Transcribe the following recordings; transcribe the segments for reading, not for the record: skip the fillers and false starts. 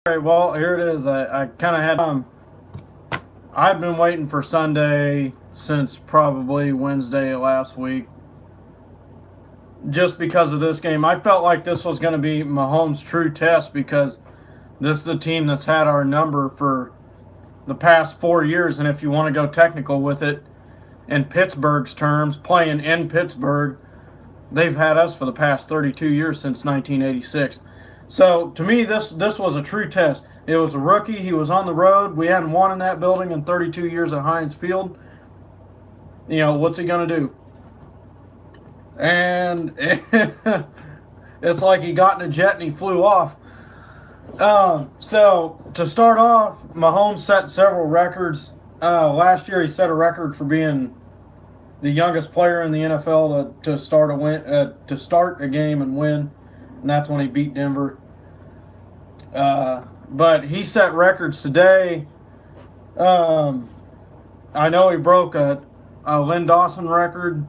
All right, well, here it is. I kind of had I've been waiting for Sunday since probably Wednesday last week, just because of this game. I felt like this was going to be Mahomes' true test because this is the team that's had our number for the past 4 years, and if you want to go technical with it, in Pittsburgh's terms, playing in Pittsburgh, they've had us for the past 32 years since 1986. So to me, this was a true test. It was a rookie. He was on the road. We hadn't won in that building in 32 years at Heinz Field. What's he going to do? And it's like he got in a jet and he flew off. So to start off, Mahomes set several records. Last year, he set a record for being the youngest player in the NFL to start a game and win, and that's when he beat Denver. But he set records today. I know he broke a Lynn Dawson record.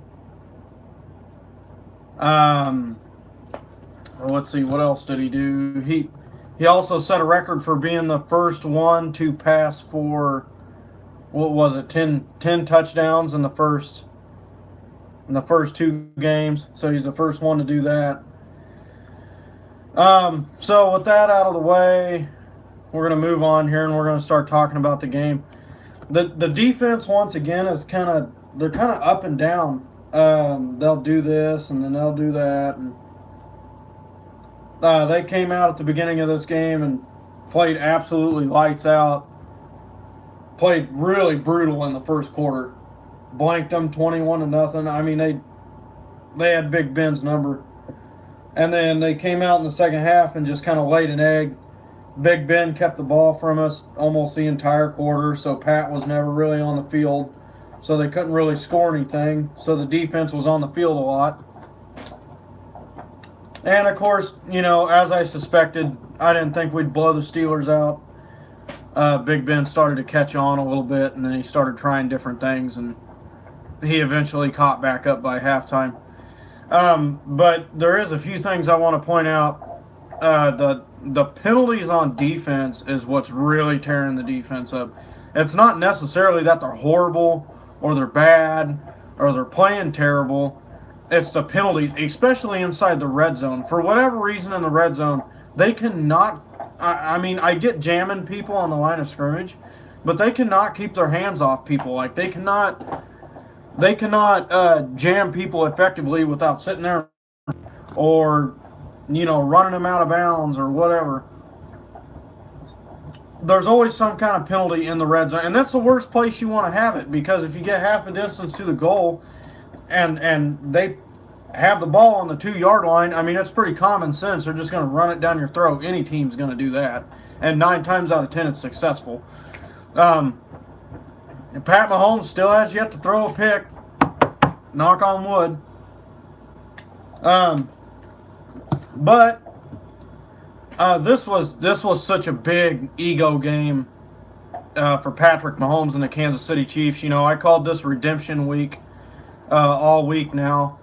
Let's see, what else did he do? He also set a record for being the first one to pass for, what was it, 10 touchdowns in the first two games. So he's the first one to do that. So with that out of the way, we're going to move on here and we're going to start talking about the game. The defense, once again, is they're kind of up and down. They'll do this and then they'll do that. And they came out at the beginning of this game and played absolutely lights out. Played really brutal in the first quarter. Blanked them 21-0. I mean, they had Big Ben's number. And then they came out in the second half and just kind of laid an egg. Big Ben kept the ball from us almost the entire quarter, so Pat was never really on the field. So they couldn't really score anything. So the defense was on the field a lot. And, of course, as I suspected, I didn't think we'd blow the Steelers out. Big Ben started to catch on a little bit, and then he started trying different things, and he eventually caught back up by halftime. But there is a few things I want to point out. The penalties on defense is what's really tearing the defense up. It's not necessarily that they're horrible or they're bad or they're playing terrible. It's the penalties, especially inside the red zone. For whatever reason in the red zone, they cannot. I mean, I get jamming people on the line of scrimmage, but they cannot keep their hands off people. Like they cannot jam people effectively without sitting there or running them out of bounds or whatever. There's always some kind of penalty in the red zone, and that's the worst place you want to have it, because if you get half a distance to the goal and they have the ball on the 2-yard line, I mean, it's pretty common sense. They're just going to run it down your throat. Any team's going to do that, and 9 times out of 10 it's successful. And Pat Mahomes still has yet to throw a pick. Knock on wood. But this was such a big ego game for Patrick Mahomes and the Kansas City Chiefs. I called this redemption week all week now,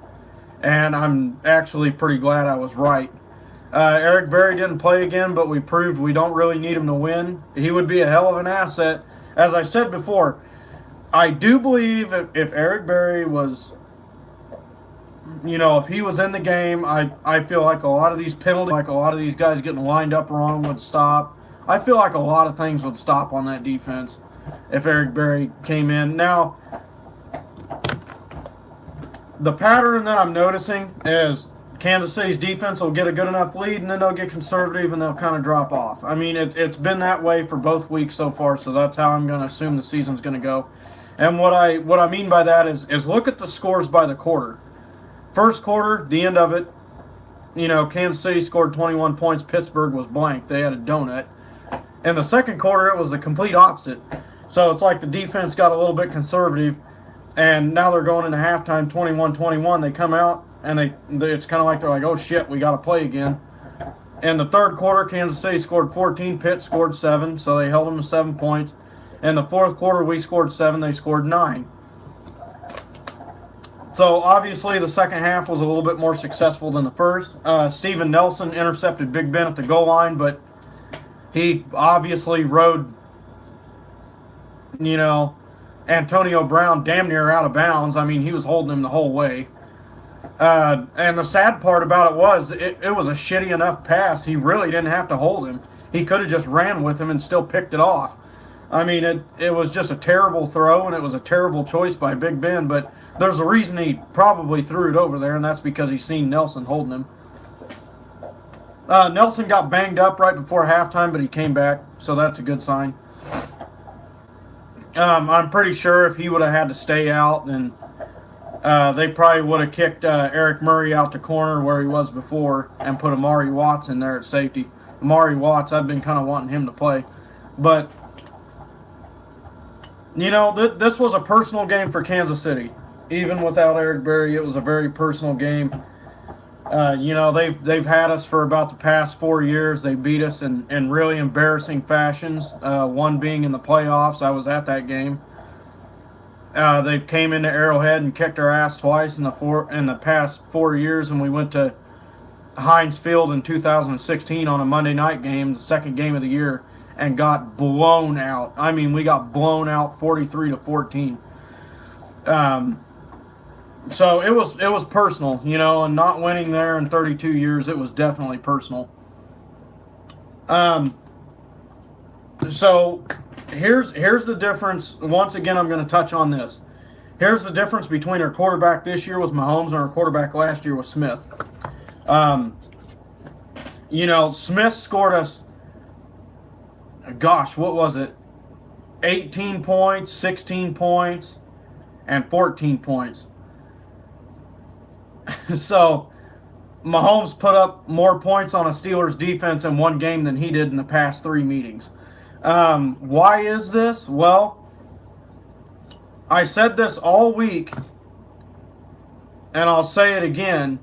and I'm actually pretty glad I was right. Eric Berry didn't play again, but we proved we don't really need him to win. He would be a hell of an asset. As I said before, I do believe if Eric Berry was, if he was in the game, I feel like a lot of these penalties, like a lot of these guys getting lined up wrong would stop. I feel like a lot of things would stop on that defense if Eric Berry came in. Now, the pattern that I'm noticing is Kansas City's defense will get a good enough lead, and then they'll get conservative, and they'll kind of drop off. I mean, it's been that way for both weeks so far, so that's how I'm going to assume the season's going to go. And what I mean by that is look at the scores by the quarter. First quarter, the end of it, Kansas City scored 21 points. Pittsburgh was blank. They had a donut. In the second quarter, it was the complete opposite. So it's like the defense got a little bit conservative, and now they're going into halftime 21-21. They come out, and it's kind of like they're like, oh, shit, we got to play again. In the third quarter, Kansas City scored 14. Pitt scored 7, so they held them to 7 points. In the fourth quarter, we scored 7. They scored 9. So, obviously, the second half was a little bit more successful than the first. Steven Nelson intercepted Big Ben at the goal line, but He obviously rode, you know, Antonio Brown damn near out of bounds. I mean, he was holding him the whole way. And the sad part about it was it was a shitty enough pass. He really didn't have to hold him. He could have just ran with him and still picked it off. I mean, it was just a terrible throw, and it was a terrible choice by Big Ben, but there's a reason he probably threw it over there, and that's because he's seen Nelson holding him. Nelson got banged up right before halftime, but he came back, so that's a good sign. I'm pretty sure if he would have had to stay out, then they probably would have kicked Eric Murray out to corner where he was before and put Amari Watts in there at safety. Amari Watts, I've been kind of wanting him to play. But, you know, this was a personal game for Kansas City. Even without Eric Berry, it was a very personal game. You know, they've had us for about the past 4 years. They beat us in really embarrassing fashions, one being in the playoffs. I was at that game. They've came into Arrowhead and kicked our ass twice in the past 4 years, and we went to Heinz Field in 2016 on a Monday night game, the second game of the year, and got blown out. I mean, we got blown out 43-14. So it was personal, you know, and not winning there in 32 years, it was definitely personal. So here's the difference. Once again, I'm going to touch on this. Here's the difference between our quarterback this year with Mahomes and our quarterback last year with Smith. You know, Smith scored us, gosh, what was it? 18 points, 16 points, and 14 points. So, Mahomes put up more points on a Steelers defense in one game than he did in the past 3 meetings. Why is this? Well, I said this all week, and I'll say it again.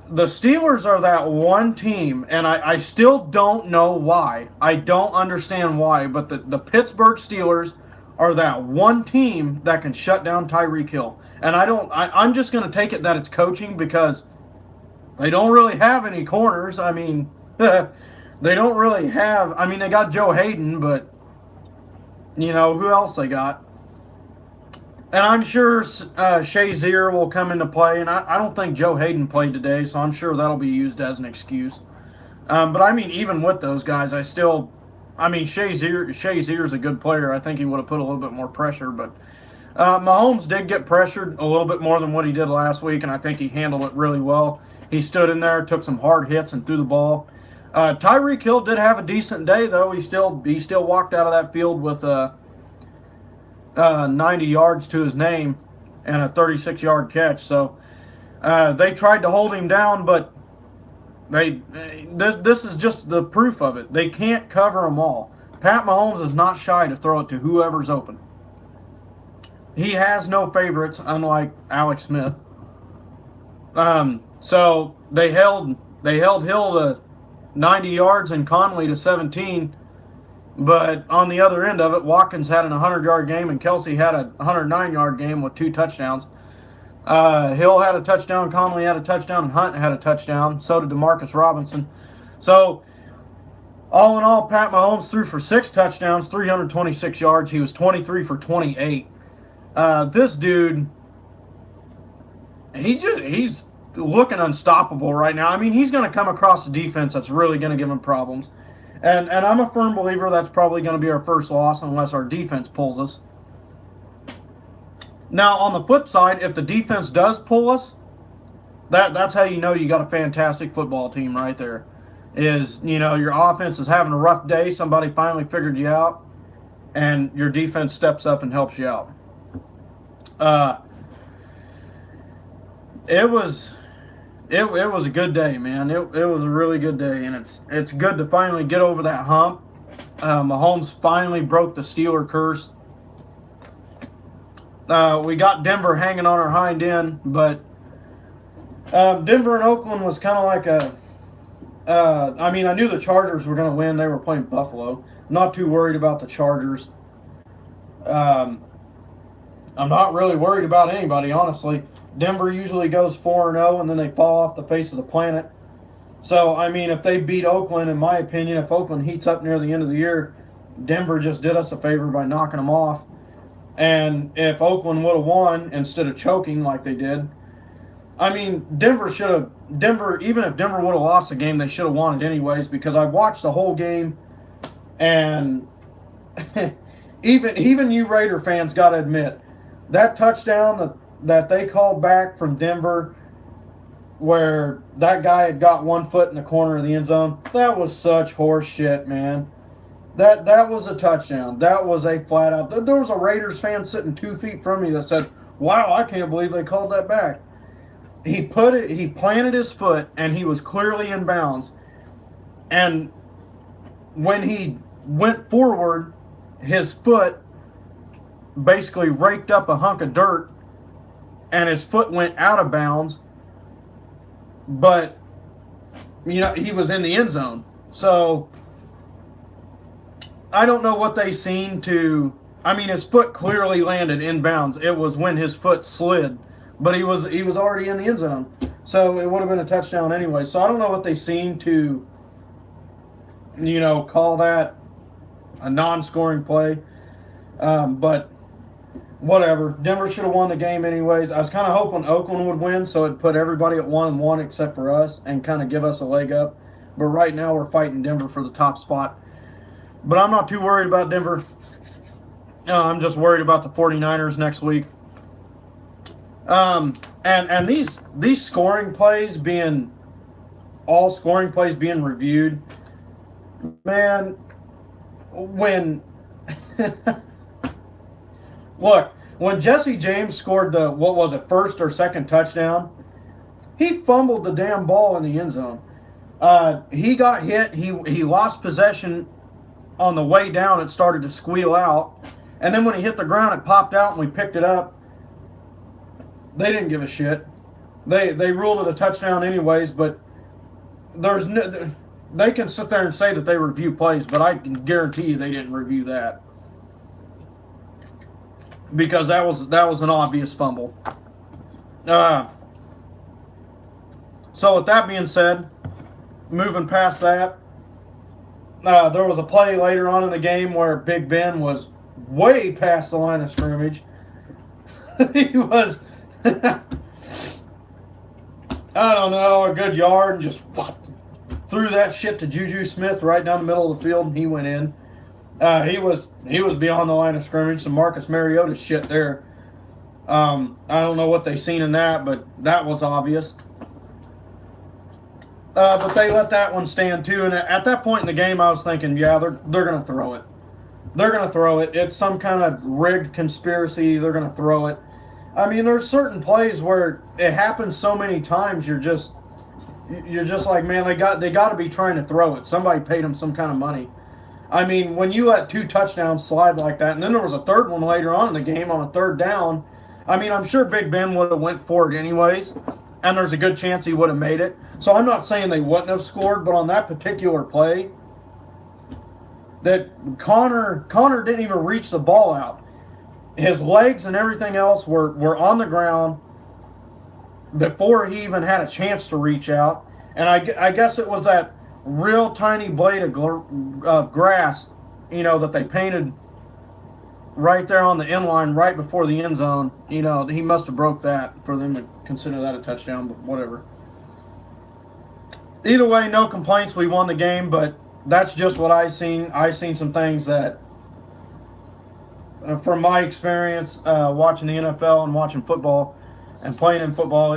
The Steelers are that one team, and I still don't know why. I don't understand why, but the Pittsburgh Steelers are that one team that can shut down Tyreek Hill. And I'm just going to take it that it's coaching because they don't really have any corners. I mean, they don't really have, I mean, they got Joe Hayden, but, you know, who else they got? And I'm sure Shazier will come into play, and I don't think Joe Hayden played today, so I'm sure that'll be used as an excuse. But, I mean, even with those guys, Shazier's a good player. I think he would have put a little bit more pressure, but Mahomes did get pressured a little bit more than what he did last week, and I think he handled it really well. He stood in there, took some hard hits, and threw the ball. Tyreek Hill did have a decent day, though. He still walked out of that field with 90 yards to his name and a 36-yard catch. So they tried to hold him down, but this is just the proof of it. They can't cover them all. Pat Mahomes is not shy to throw it to whoever's open. He has no favorites, unlike Alex Smith. So they held Hill to 90 yards and Conley to 17. But on the other end of it, Watkins had an 100-yard game and Kelsey had a 109-yard game with 2 touchdowns. Hill had a touchdown, Conley had a touchdown, and Hunt had a touchdown. So did Demarcus Robinson. So, all in all, Pat Mahomes threw for 6 touchdowns, 326 yards. He was 23 for 28. This dude, he's looking unstoppable right now. I mean, he's going to come across a defense that's really going to give him problems. And I'm a firm believer that's probably going to be our first loss unless our defense pulls us. Now, on the flip side, if the defense does pull us, that's how you know you got a fantastic football team right there. Is, you know, your offense is having a rough day, somebody finally figured you out, and your defense steps up and helps you out. It was a good day, man. It was a really good day, and it's good to finally get over that hump. Mahomes finally broke the Steeler curse. We got Denver hanging on our hind end, but Denver and Oakland was kind of like I knew the Chargers were going to win. They were playing Buffalo. I'm not too worried about the Chargers. I'm not really worried about anybody, honestly. Denver usually goes 4-0, and then they fall off the face of the planet. So, I mean, if they beat Oakland, in my opinion, if Oakland heats up near the end of the year, Denver just did us a favor by knocking them off. And if Oakland would have won instead of choking like they did, I mean, Denver, even if Denver would have lost the game, they should have won it anyways, because I watched the whole game, and even you Raider fans got to admit, that touchdown that they called back from Denver, where that guy had got 1 foot in the corner of the end zone, that was such horse shit, man. That was a touchdown. That was a flat out. There was a Raiders fan sitting 2 feet from me that said, "Wow, I can't believe they called that back." He planted his foot, and he was clearly in bounds. And when he went forward, his foot basically raked up a hunk of dirt, and his foot went out of bounds. But he was in the end zone, so I don't know what they seen to. I mean, his foot clearly landed in bounds. It was when his foot slid, but he was already in the end zone, so it would have been a touchdown anyway. So I don't know what they seen to, call that a non-scoring play, but whatever. Denver should have won the game anyways. I was kind of hoping Oakland would win, so it'd put everybody at 1-1 except for us and kind of give us a leg up. But right now we're fighting Denver for the top spot. But I'm not too worried about Denver. I'm just worried about the 49ers next week. And these scoring plays being reviewed, man, when look, when Jesse James scored the, first or second touchdown, he fumbled the damn ball in the end zone. He got hit. He lost possession on the way down. It started to squeal out. And then when he hit the ground, it popped out and we picked it up. They didn't give a shit. They ruled it a touchdown anyways, but they can sit there and say that they review plays, but I can guarantee you they didn't review that. Because that was an obvious fumble. So with that being said, moving past that, there was a play later on in the game where Big Ben was way past the line of scrimmage. He was, I don't know, a good yard, and just threw that shit to Juju Smith right down the middle of the field, and he went in. He was beyond the line of scrimmage. Some Marcus Mariota shit there. I don't know what they seen in that, but that was obvious. But they let that one stand too. And at that point in the game, I was thinking, yeah, they're gonna throw it. They're gonna throw it. It's some kind of rigged conspiracy. They're gonna throw it. I mean, there's certain plays where it happens so many times. You're just like, man, they got to be trying to throw it. Somebody paid them some kind of money. I mean, when you let 2 touchdowns slide like that, and then there was a third one later on in the game on a third down, I mean, I'm sure Big Ben would have went for it anyways, and there's a good chance he would have made it. So I'm not saying they wouldn't have scored, but on that particular play, that Connor didn't even reach the ball out. His legs and everything else were on the ground before he even had a chance to reach out. And I guess it was that real tiny blade of grass, that they painted right there on the end line right before the end zone. He must have broke that for them to consider that a touchdown, but whatever. Either way, no complaints. We won the game, but that's just what I seen. I seen some things that, from my experience watching the NFL and watching football and playing in football,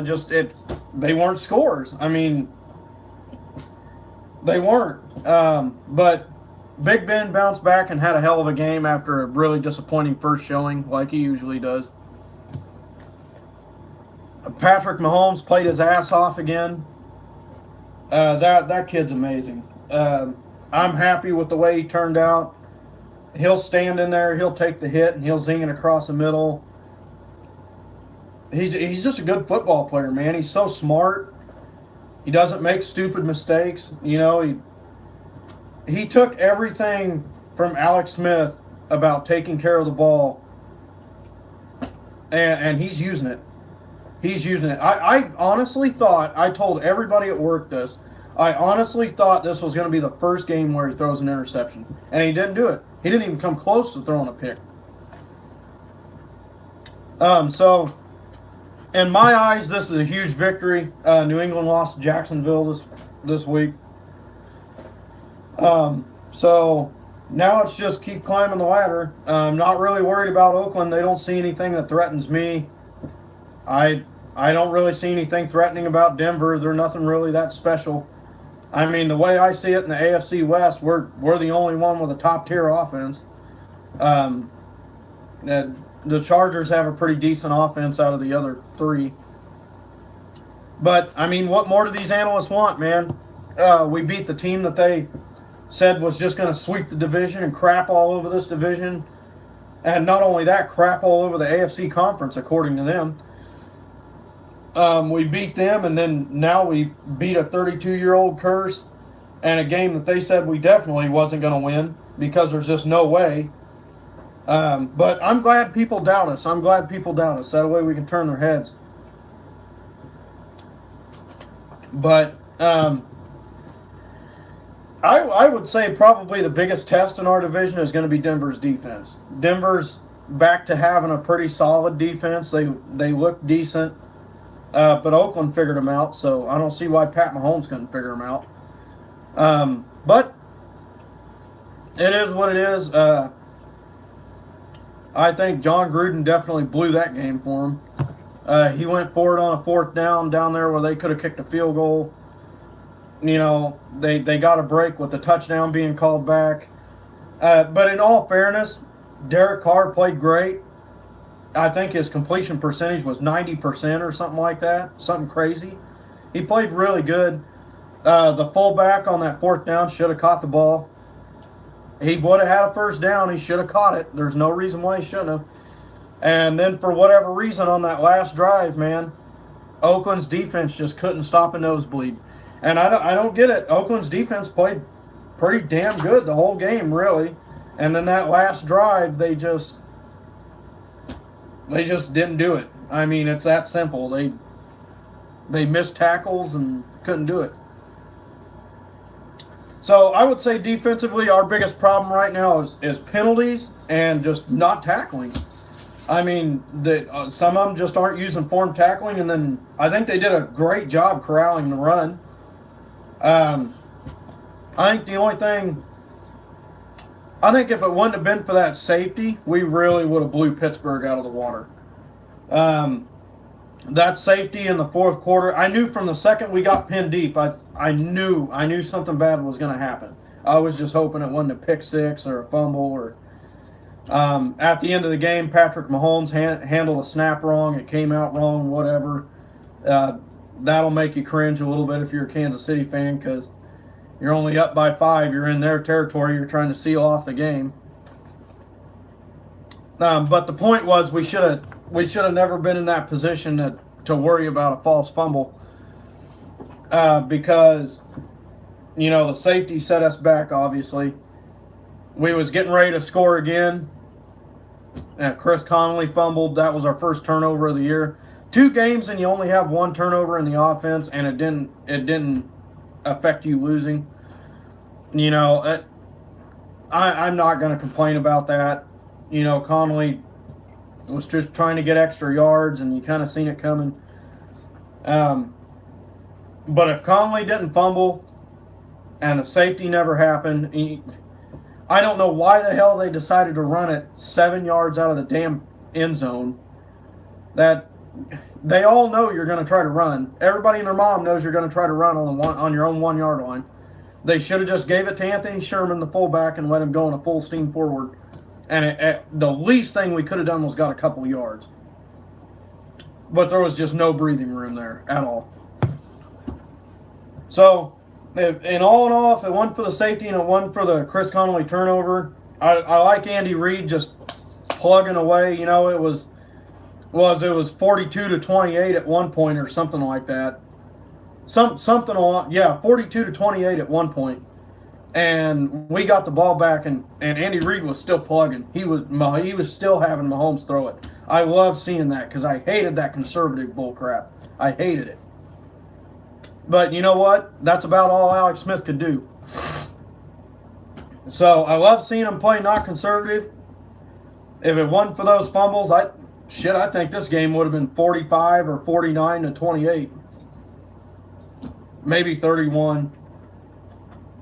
they weren't scores. I mean, they weren't. But Big Ben bounced back and had a hell of a game after a really disappointing first showing, like he usually does. Patrick Mahomes played his ass off again. That kid's amazing. I'm happy with the way he turned out. He'll stand in there, he'll take the hit, and he'll zing it across the middle. He's just a good football player, man. He's so smart. He doesn't make stupid mistakes. He took everything from Alex Smith about taking care of the ball, and he's using it. He's using it. I honestly thought, I told everybody at work this, I honestly thought this was going to be the first game where he throws an interception, and he didn't do it. He didn't even come close to throwing a pick. So, in my eyes, this is a huge victory. New England lost to Jacksonville this week. So now it's just keep climbing the ladder. I'm not really worried about Oakland. They don't see anything that threatens me. I don't really see anything threatening about Denver. They're nothing really that special. I mean, the way I see it in the AFC West, we're the only one with a top-tier offense. The Chargers have a pretty decent offense out of the other three. But, I mean, what more do these analysts want, man? We beat the team that they said was just going to sweep the division and crap all over this division. And not only that, crap all over the AFC conference, according to them. We beat them, and then now we beat a 32-year-old curse and a game that they said we definitely wasn't going to win because there's just no way. But I'm glad people doubt us. That way we can turn their heads. But I would say probably the biggest test in our division is going to be Denver's defense. Denver's back to having a pretty solid defense. They look decent. But Oakland figured them out, so I don't see why Pat Mahomes couldn't figure them out. But it is what it is. I think John Gruden definitely blew that game for him. He went for it on a 4th down there where they could have kicked a field goal. You know, they got a break with the touchdown being called back. But in all fairness, Derek Carr played great. I think his completion percentage was 90% or something like that. Something crazy. He played really good. The fullback on that 4th down should have caught the ball. He would have had a 1st down. He should have caught it. There's no reason why he shouldn't have. And then for whatever reason on that last drive, man, Oakland's defense just couldn't stop a nosebleed. And I don't get it. Oakland's defense played pretty damn good the whole game, really. And then that last drive, they just didn't do it. I mean, it's that simple. They missed tackles and couldn't do it. So I would say defensively, our biggest problem right now is penalties and just not tackling. I mean, some of them just aren't using form tackling, and then I think they did a great job corralling the run. I think the only thing, if it wouldn't have been for that safety, we really would have blew Pittsburgh out of the water. That safety in the 4th quarter, I knew from the second we got pinned deep, I knew something bad was going to happen. I was just hoping it wasn't a pick six or a fumble. Or at the end of the game, Patrick Mahomes handled a snap wrong. It came out wrong, whatever. That'll make you cringe a little bit if you're a Kansas City fan because you're only up by 5. You're in their territory. You're trying to seal off the game. But the point was we should have never been in that position to worry about a false fumble because, you know, the safety set us back, obviously. We was getting ready to score again. Chris Conley fumbled. That was our first turnover of the year. 2 games and you only have 1 turnover in the offense, and it didn't affect you losing. You know, I'm not going to complain about that. You know, Conley was just trying to get extra yards, and you kind of seen it coming. But if Conley didn't fumble and the safety never happened, I don't know why the hell they decided to run it 7 yards out of the damn end zone. That they all know you're going to try to run. Everybody and their mom knows you're going to try to run on your own 1 yard line. They should have just gave it to Anthony Sherman, the fullback, and let him go in a full steam forward. And the least thing we could have done was got a couple yards. But there was just no breathing room there at all. So, in all, if it wasn't for the safety and it wasn't for the Chris Conley turnover, I like Andy Reid just plugging away. You know, it was 42-28 at one point or something like that. Something along, 42-28 at one point. And we got the ball back, and Andy Reid was still plugging. He was still having Mahomes throw it. I love seeing that because I hated that conservative bull crap. I hated it. But you know what? That's about all Alex Smith could do. So I love seeing him play not conservative. If it wasn't for those fumbles, I think this game would have been 45 or 49 to 28. Maybe 31.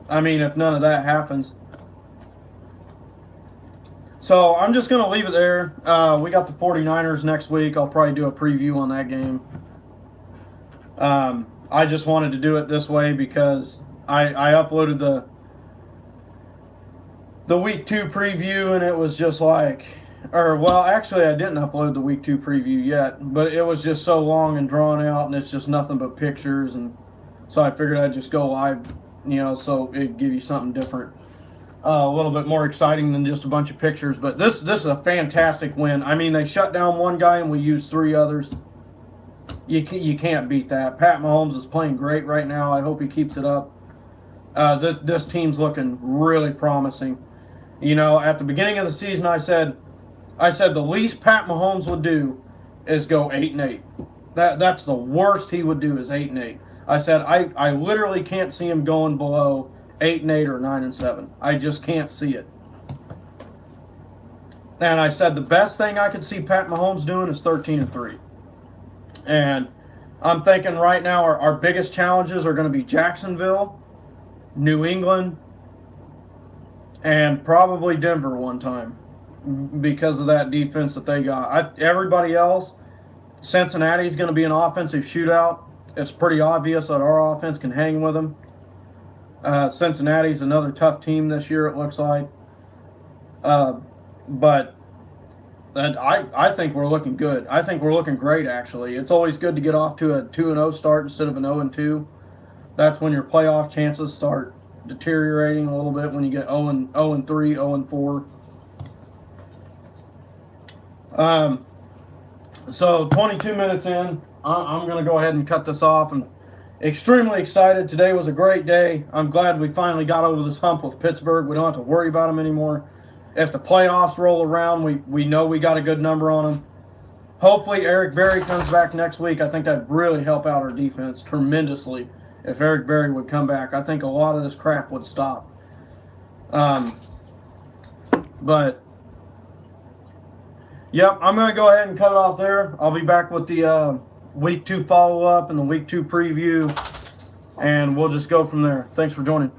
I mean, if none of that happens. So I'm just going to leave it there. We got the 49ers next week. I'll probably do a preview on that game. I just wanted to do it this way because I uploaded the week 2 preview, and it was just like, actually I didn't upload the week 2 preview yet, but it was just so long and drawn out, and it's just nothing but pictures, and so I figured I'd just go live, so it'd give you something different, a little bit more exciting than just a bunch of pictures. But this is a fantastic win. I mean, they shut down one guy and we used 3 others. You can't beat that. Pat Mahomes is playing great right now. I hope he keeps it up. This team's looking really promising. At the beginning of the season, I said the least Pat Mahomes would do is go 8-8. That's the worst he would do is 8-8. I said I literally can't see him going below 8-8 or 9-7. I just can't see it. And I said the best thing I could see Pat Mahomes doing is 13-3. And I'm thinking right now our biggest challenges are going to be Jacksonville, New England, and probably Denver one time because of that defense that they got. Everybody else, Cincinnati's going to be an offensive shootout. It's pretty obvious that our offense can hang with them. Cincinnati's another tough team this year, it looks like. But I think we're looking good. I think we're looking great, actually. It's always good to get off to a 2-0 start instead of an 0-2. That's when your playoff chances start deteriorating a little bit, when you get 0-3, 0-4. So 22 minutes in, I'm going to go ahead and cut this off. And extremely excited. Today was a great day. I'm glad we finally got over this hump with Pittsburgh. We don't have to worry about them anymore. If the playoffs roll around, we know we got a good number on them. Hopefully Eric Berry comes back next week. I think that'd really help out our defense tremendously if Eric Berry would come back. I think a lot of this crap would stop. But, yep, I'm going to go ahead and cut it off there. I'll be back with the Week 2 follow-up and the Week 2 preview, and we'll just go from there. Thanks for joining.